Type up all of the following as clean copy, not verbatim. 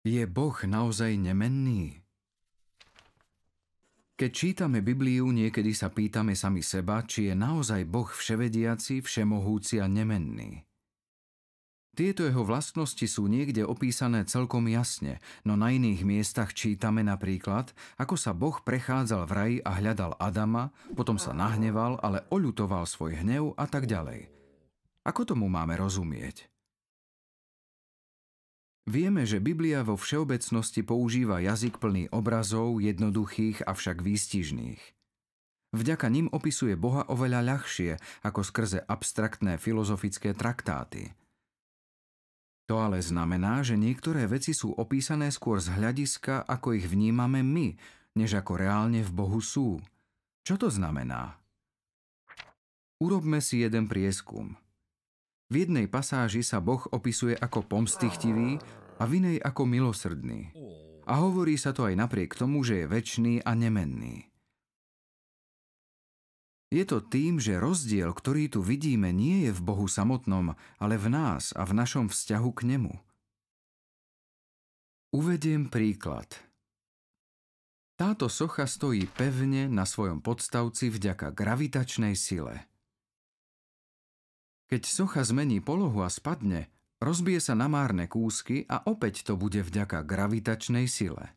Je Boh naozaj nemenný? Keď čítame Bibliu, niekedy sa pýtame sami seba, či je naozaj Boh vševediaci, všemohúci a nemenný. Tieto jeho vlastnosti sú niekde opísané celkom jasne, no na iných miestach čítame napríklad, ako sa Boh prechádzal v raji a hľadal Adama, potom sa nahneval, ale oľutoval svoj hnev a tak ďalej. Ako tomu máme rozumieť? Vieme, že Biblia vo všeobecnosti používa jazyk plný obrazov, jednoduchých, avšak výstižných. Vďaka nim opisuje Boha oveľa ľahšie, ako skrze abstraktné filozofické traktáty. To ale znamená, že niektoré veci sú opísané skôr z hľadiska, ako ich vnímame my, než ako reálne v Bohu sú. Čo to znamená? Urobme si jeden prieskum. V jednej pasáži sa Boh opisuje ako pomstychtivý a v inej ako milosrdný. A hovorí sa to aj napriek tomu, že je večný a nemenný. Je to tým, že rozdiel, ktorý tu vidíme, nie je v Bohu samotnom, ale v nás a v našom vzťahu k nemu. Uvediem príklad. Táto socha stojí pevne na svojom podstavci vďaka gravitačnej sile. Keď socha zmení polohu a spadne, rozbije sa na márne kúsky a opäť to bude vďaka gravitačnej sile.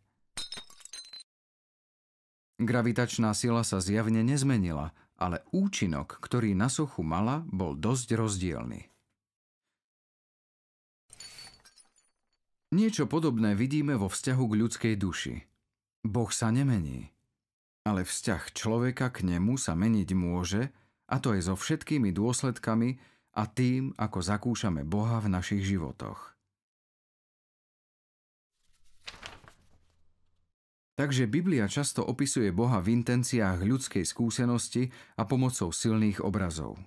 Gravitačná sila sa zjavne nezmenila, ale účinok, ktorý na sochu mala, bol dosť rozdielny. Niečo podobné vidíme vo vzťahu k ľudskej duši. Boh sa nemení, ale vzťah človeka k nemu sa meniť môže, a to aj so všetkými dôsledkami, a tým, ako zakúšame Boha v našich životoch. Takže Biblia často opisuje Boha v intenciách ľudskej skúsenosti a pomocou silných obrazov.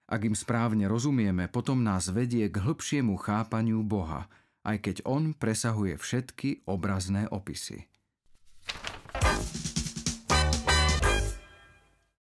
Ak im správne rozumieme, potom nás vedie k hĺbšiemu chápaniu Boha, aj keď on presahuje všetky obrazné opisy.